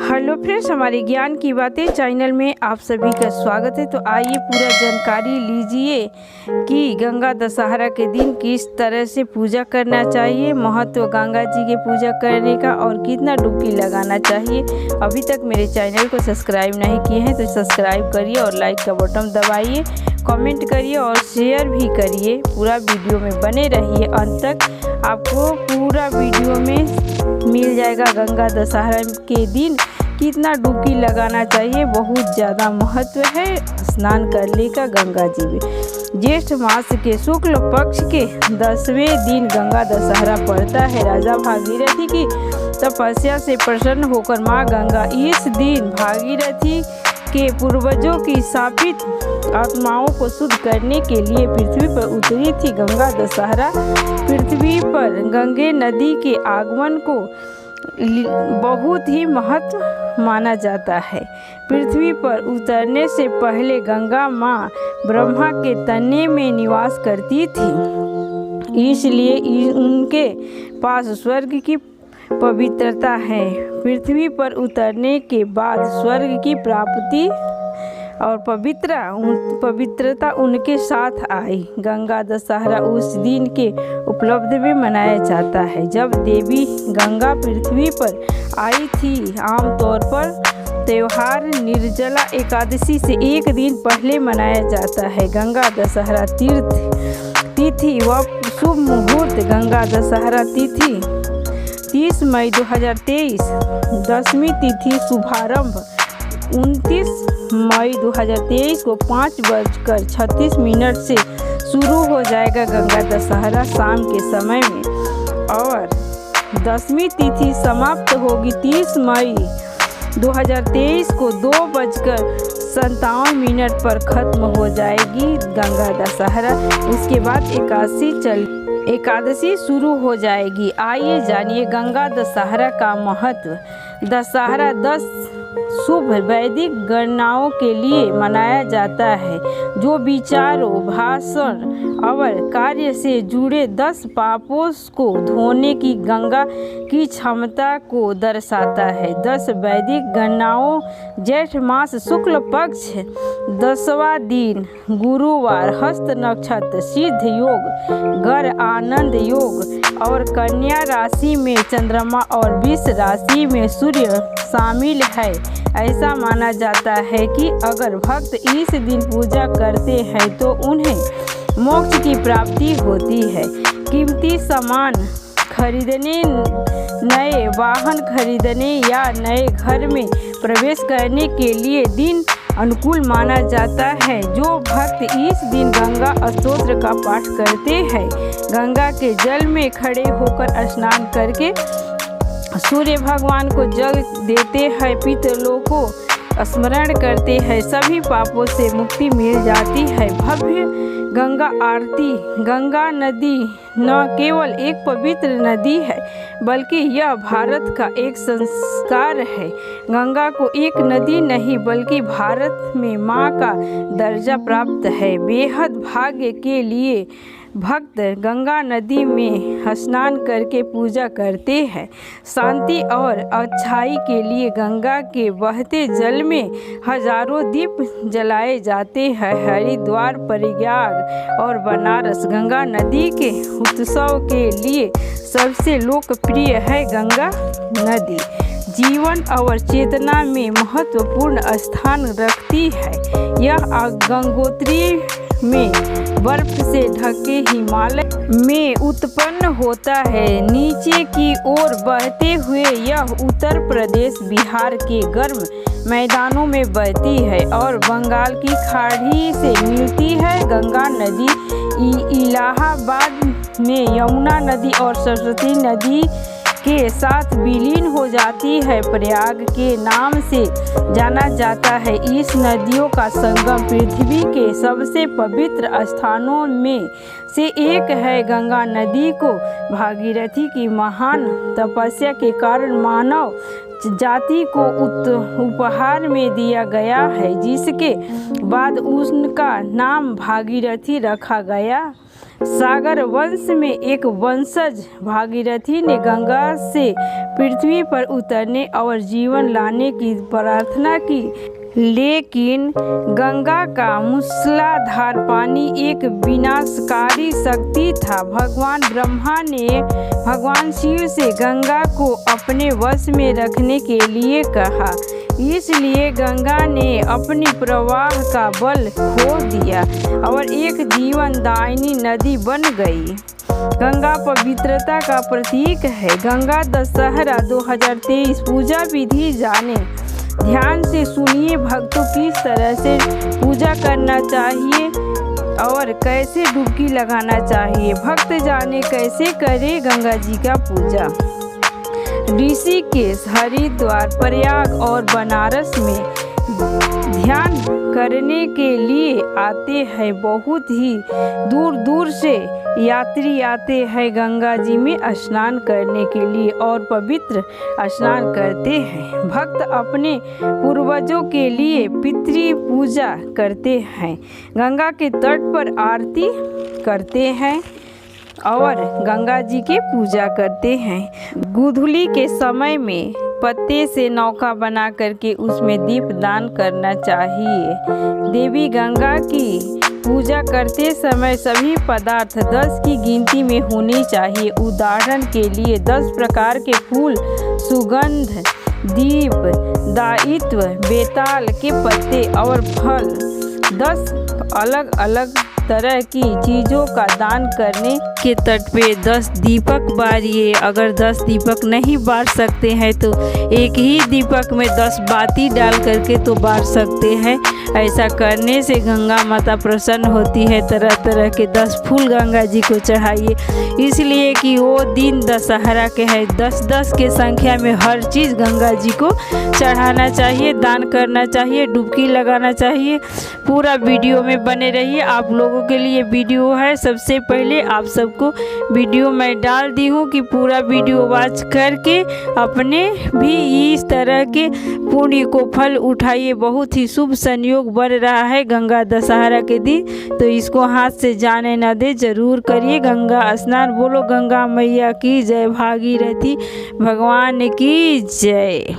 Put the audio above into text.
Hello friends, हमारे ज्ञान की बातें चैनल में आप सभी का स्वागत है। तो आइए पूरा जानकारी लीजिए कि गंगा दशहरा के दिन किस तरह से पूजा करना चाहिए, महत्व गंगा जी के पूजा करने का और कितना डुबकी लगाना चाहिए। अभी तक मेरे चैनल को सब्सक्राइब नहीं किए हैं तो सब्सक्राइब करिए और लाइक का बटन दबाइए, कमेंट करिए और शेयर भी करिए। पूरा वीडियो में बने रहिए अंत तक, आपको पूरा वीडियो में मिल जाएगा। गंगा दशहरा के दिन कितना डुबकी लगाना चाहिए, बहुत ज़्यादा महत्व है स्नान करने का गंगा जी में। ज्येष्ठ मास के शुक्ल पक्ष के 10वें दिन गंगा दशहरा पड़ता है। राजा भागीरथी की तपस्या से प्रसन्न होकर माँ गंगा इस दिन भागीरथी के पूर्वजों की शापित आत्माओं को शुद्ध करने के लिए पृथ्वी पर उतरी थी। गंगा दशहरा पृथ्वी पर गंगे नदी के आगमन को बहुत ही महत्व माना जाता है। पृथ्वी पर उतरने से पहले गंगा माँ ब्रह्मा के तने में निवास करती थी, इसलिए उनके पास स्वर्ग की पवित्रता है। पृथ्वी पर उतरने के बाद स्वर्ग की प्राप्ति और पवित्रता उनके साथ आई। गंगा दशहरा उस दिन के उपलब्ध में मनाया जाता है जब देवी गंगा पृथ्वी पर आई थी। आमतौर पर त्यौहार निर्जला एकादशी से एक दिन पहले मनाया जाता है। गंगा दशहरा तीर्थ तिथि व शुभ मुहूर्त। गंगा दशहरा तिथि 30 मई 2023, 10वीं तिथि शुभारंभ 29 मई 2023 को 5:36 से शुरू हो जाएगा गंगा दशहरा शाम के समय में, और 10वीं तिथि समाप्त होगी 30 मई 2023 को 2:57 पर खत्म हो जाएगी गंगा दशहरा। इसके बाद एकादशी शुरू हो जाएगी। आइए जानिए गंगा दशहरा का महत्व। दशहरा 10 शुभ वैदिक गणनाओं के लिए मनाया जाता है, जो विचारों, भाषण और कार्य से जुड़े 10 पापों को धोने की गंगा की क्षमता को दर्शाता है। 10 वैदिक गणनाओं ज्येष्ठ मास शुक्ल पक्ष 10वां दिन गुरुवार, हस्त नक्षत्र, सिद्ध योग, गर आनंद योग और कन्या राशि में चंद्रमा और वृष राशि में सूर्य शामिल है। ऐसा माना जाता है कि अगर भक्त इस दिन पूजा करते हैं तो उन्हें मोक्ष की प्राप्ति होती है। कीमती सामान खरीदने, नए वाहन खरीदने या नए घर में प्रवेश करने के लिए दिन अनुकूल माना जाता है। जो भक्त इस दिन गंगा स्तोत्र का पाठ करते हैं, गंगा के जल में खड़े होकर स्नान करके सूर्य भगवान को जल देते हैं, पितरों को स्मरण करते हैं, सभी पापों से मुक्ति मिल जाती है। भव्य गंगा आरती। गंगा नदी न केवल एक पवित्र नदी है बल्कि यह भारत का एक संस्कार है। गंगा को एक नदी नहीं बल्कि भारत में माँ का दर्जा प्राप्त है। बेहद भाग्य के लिए भक्त गंगा नदी में स्नान करके पूजा करते हैं। शांति और अच्छाई के लिए गंगा के बहते जल में हजारों दीप जलाए जाते हैं। हरिद्वार, प्रयाग और बनारस गंगा नदी के उत्सव के लिए सबसे लोकप्रिय है। गंगा नदी जीवन और चेतना में महत्वपूर्ण स्थान रखती है। यह गंगोत्री में बर्फ से ढके हिमालय में उत्पन्न होता है। नीचे की ओर बहते हुए यह उत्तर प्रदेश, बिहार के गर्म मैदानों में बहती है और बंगाल की खाड़ी से मिलती है। गंगा नदी इलाहाबाद में यमुना नदी और सरस्वती नदी के साथ विलीन हो जाती है। प्रयाग के नाम से जाना जाता है। इस नदियों का संगम पृथ्वी के सबसे पवित्र स्थानों में से एक है। गंगा नदी को भागीरथी की महान तपस्या के कारण मानव जाति को उपहार में दिया गया है, जिसके बाद उनका नाम भागीरथी रखा गया सागर वंश में एक वंशज भागीरथी ने गंगा से पृथ्वी पर उतरने और जीवन लाने की प्रार्थना की, लेकिन गंगा का मूसलाधार पानी एक विनाशकारी शक्ति था। भगवान ब्रह्मा ने भगवान शिव से गंगा को अपने वश में रखने के लिए कहा, इसलिए गंगा ने अपनी प्रवाह का बल खो दिया और एक जीवनदायिनी नदी बन गई। गंगा पवित्रता का प्रतीक है। गंगा दशहरा 2023 पूजा विधि जाने। ध्यान से सुनिए भक्तों, किस तरह से पूजा करना चाहिए और कैसे डुबकी लगाना चाहिए। भक्त जाने कैसे करें गंगा जी का पूजा। ऋषिकेश, हरिद्वार, प्रयाग और बनारस में ध्यान करने के लिए आते हैं। बहुत ही दूर दूर से यात्री आते हैं गंगा जी में स्नान करने के लिए और पवित्र स्नान करते हैं। भक्त अपने पूर्वजों के लिए पितृ पूजा करते हैं, गंगा के तट पर आरती करते हैं और गंगा जी की पूजा करते हैं। गोधूली के समय में पत्ते से नौका बना करके उसमें दीप दान करना चाहिए। देवी गंगा की पूजा करते समय सभी पदार्थ 10 की गिनती में होनी चाहिए। उदाहरण के लिए 10 प्रकार के फूल, सुगंध, दीप, दायित्व, बेताल के पत्ते और फल, 10 अलग अलग तरह की चीज़ों का दान करने के तट पे 10 दीपक बारिए। अगर 10 दीपक नहीं बार सकते हैं तो एक ही दीपक में 10 बाती डाल करके तो बार सकते हैं। ऐसा करने से गंगा माता प्रसन्न होती है। तरह तरह के 10 फूल गंगा जी को चढ़ाइए, इसलिए कि वो दिन दशहरा के है। 10-10 के संख्या में हर चीज़ गंगा जी को चढ़ाना चाहिए, दान करना चाहिए, डुबकी लगाना चाहिए। पूरा वीडियो में बने रहिए। आप लोगों के लिए वीडियो है। सबसे पहले आप सबको वीडियो मैं डाल दी हूँ कि पूरा वीडियो वॉच करके अपने भी इस तरह के पुण्य को फल उठाइए। बहुत ही शुभ संयोग बन रहा है गंगा दशहरा के दिन, तो इसको हाथ से जाने न दे, जरूर करिए गंगा स्नान। बोलो गंगा मैया की जय, भागीरथी भगवान की जय।